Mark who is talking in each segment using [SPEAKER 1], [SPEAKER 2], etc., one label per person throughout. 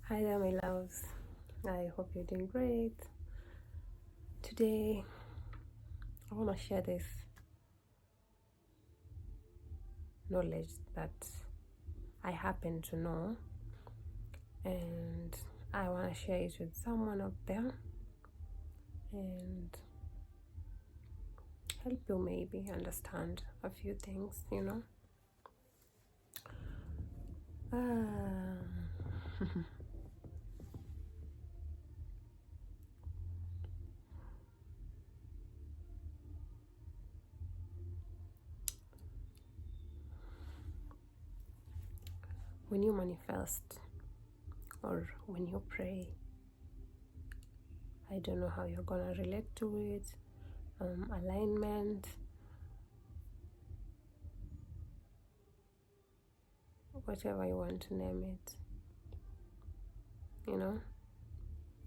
[SPEAKER 1] Hi there, my loves. I hope you're doing great. Today, I want to share this knowledge that I happen to know, and I want to share it with someone out there and help you maybe understand a few things. Ah. When you manifest or when you pray, I don't know how you're gonna relate to it. Alignment, whatever you want to name it, you know,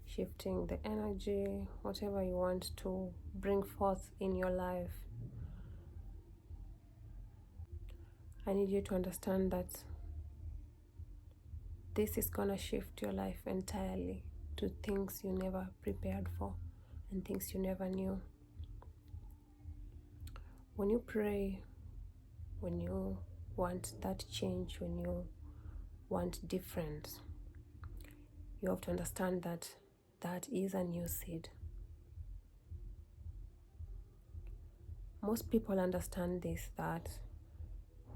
[SPEAKER 1] shifting the energy, whatever you want to bring forth in your life. I need you to understand that this is gonna shift your life entirely to things you never prepared for and things you never knew. When you pray, when you want that change, when you want different, you have to understand that that is a new seed. Most people understand this, that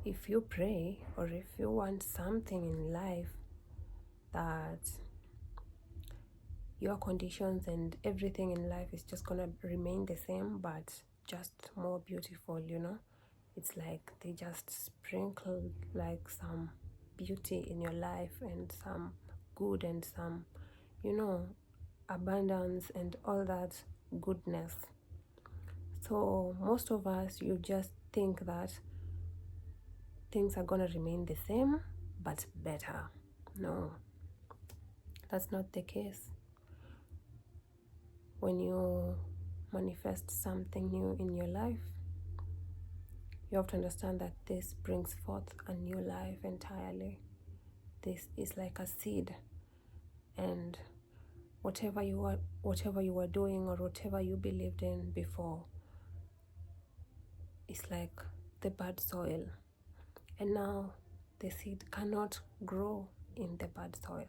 [SPEAKER 1] if you pray or if you want something in life, that your conditions and everything in life is just gonna remain the same, but just more beautiful. It's like they just sprinkle like some beauty in your life and some good and some, abundance and all that goodness. So most of us, you just think that things are gonna remain the same but better. No, that's not the case. When you manifest something new in your life, you have to understand that this brings forth a new life entirely. This is like a seed, and whatever you were doing or whatever you believed in before is like the bad soil, and now the seed cannot grow in the bad soil,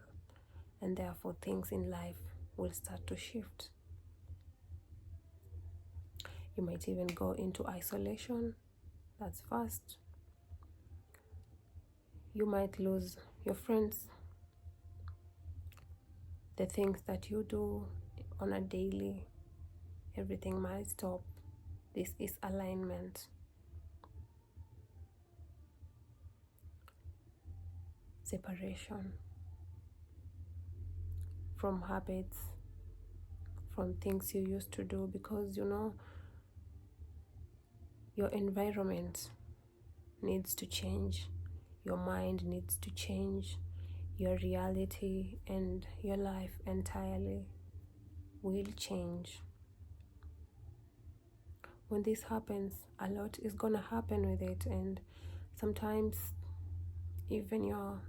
[SPEAKER 1] and therefore things in life will start to shift. You might even go into isolation. That's fast. You might lose your friends. The things that you do on a daily, everything might stop. This is alignment. Separation from habits, from things you used to do, because your environment needs to change, your mind needs to change, your reality and your life entirely will change. When this happens, a lot is gonna happen with it, and sometimes even your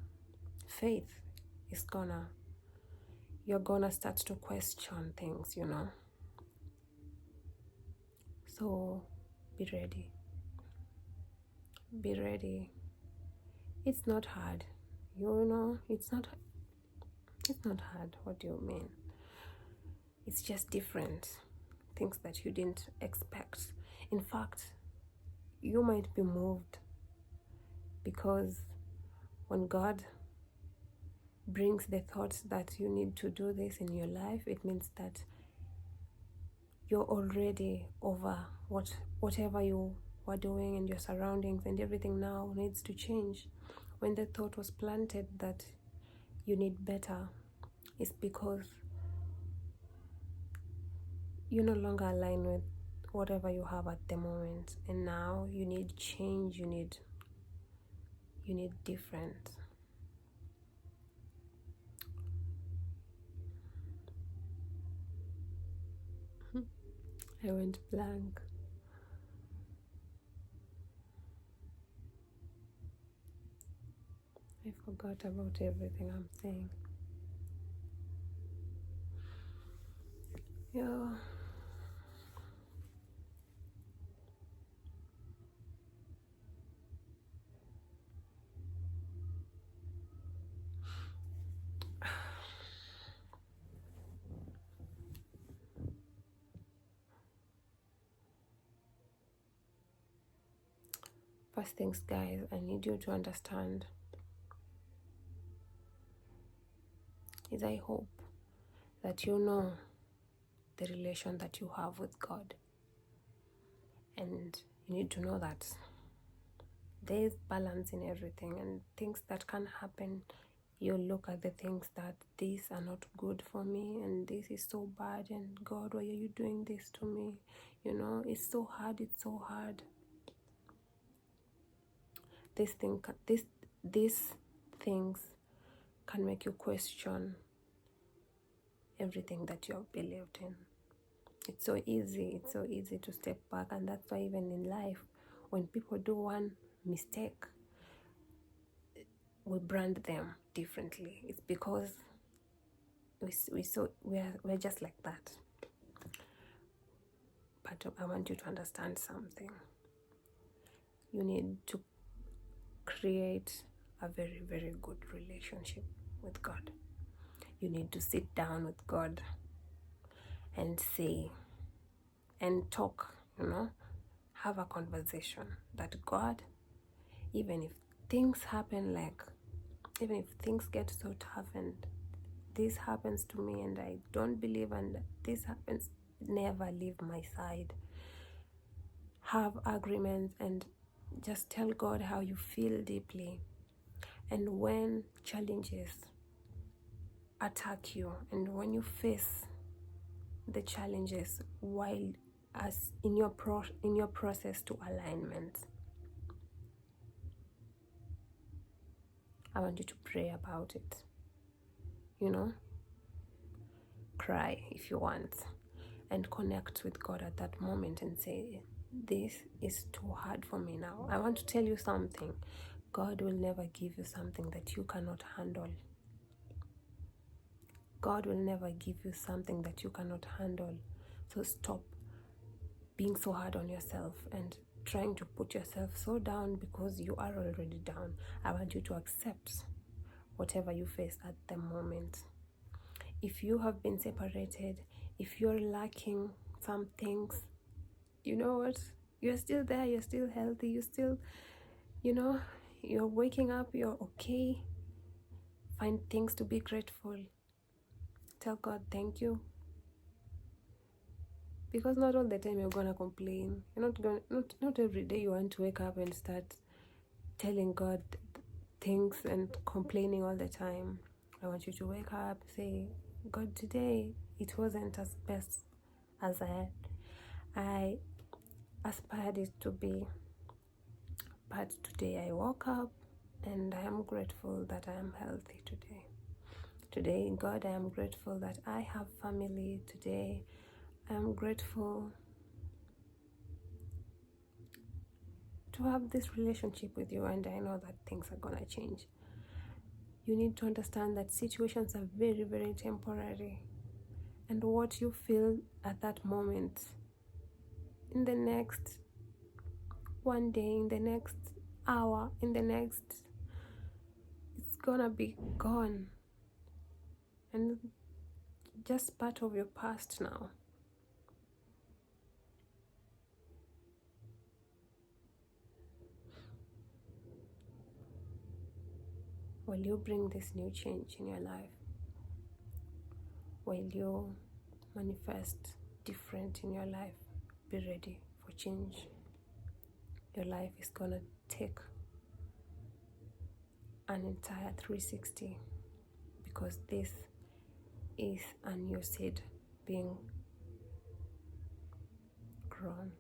[SPEAKER 1] faith is you're gonna start to question things. So be ready. Be ready. It's not hard. It's not hard. What do you mean? It's just different. Things that you didn't expect. In fact, you might be moved, because when God brings the thoughts that you need to do this in your life, it means that you're already over whatever you were doing, and your surroundings and everything now needs to change. When the thought was planted that you need better, it's because you no longer align with whatever you have at the moment, and now you need change, you need different. I went blank. I forgot about everything I'm saying. Yeah. First things, guys, I need you to understand is I hope that you know the relation that you have with God. And you need to know that there is balance in everything, and things that can happen, you look at the things that these are not good for me and this is so bad, and God, why are you doing this to me? It's so hard, it's so hard. These things can make you question everything that you have believed in. It's so easy to step back, and that's why even in life, when people do one mistake, we brand them differently. It's because we're just like that. But I want you to understand something. You need to create a very, very good relationship with God. You need to sit down with God and say and talk, have a conversation that God, even if things happen, even if things get so tough and this happens to me and I don't believe and this happens, never leave my side. Have agreements and just tell God how you feel deeply. And when challenges attack you and when you face the challenges while as in your process to alignment, I want you to pray about it. Cry if you want and connect with God at that moment and say, this is too hard for me now. I want to tell you something. God will never give you something that you cannot handle. God will never give you something that you cannot handle. So stop being so hard on yourself and trying to put yourself so down because you are already down. I want you to accept whatever you face at the moment. If you have been separated, if you're lacking some things, you know what? You're still there, you're still healthy, you're still, you're waking up, you're okay. Find things to be grateful. Tell God thank you. Because not all the time you're gonna complain. Not every day you want to wake up and start telling God things and complaining all the time. I want you to wake up, say, God, today it wasn't as best as I aspired it to be. But today I woke up and I am grateful that I am healthy today. Today, God, I am grateful that I have family. Today, I am grateful to have this relationship with you, and I know that things are gonna change. You need to understand that situations are very, very temporary, and what you feel at that moment, in the next one day, in the next hour, it's gonna be gone, and just part of your past now. Will you bring this new change in your life? Will you manifest different in your life? Be ready for change. Your life is gonna take an entire 360 because this is a new seed being grown.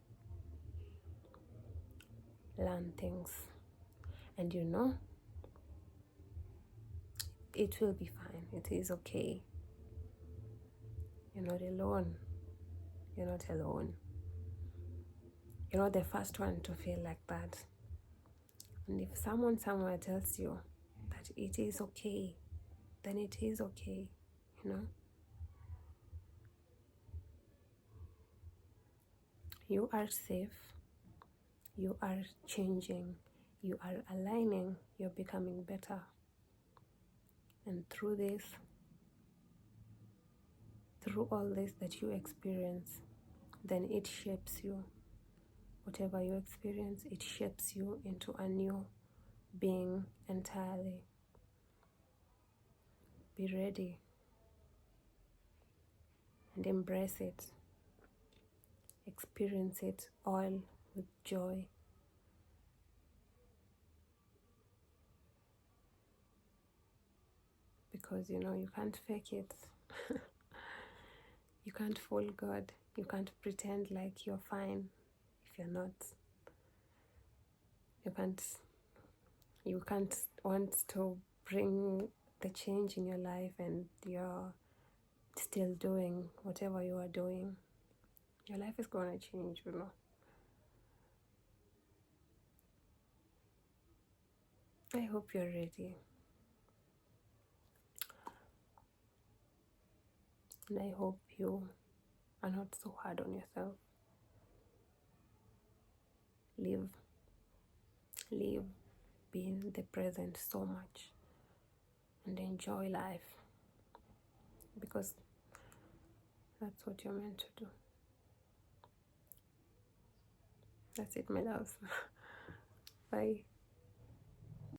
[SPEAKER 1] Learn things, and it will be fine. It is okay. You're not alone. You're not alone. You're not the first one to feel like that. And if someone somewhere tells you that it is okay, then it is okay, You are safe, you are changing, you are aligning, you're becoming better. And through this, through all this that you experience, then it shapes you. Whatever you experience, it shapes you into a new being entirely. Be ready and embrace it. Experience it all with joy. Because you can't fake it. You can't fool God. You can't pretend like you're fine if you're not. You can't want to bring the change in your life and you're still doing whatever you are doing. Your life is gonna change, I hope you're ready. And I hope you are not so hard on yourself. Live, be in the present so much and enjoy life, because that's what you're meant to do. That's it, my loves. Bye.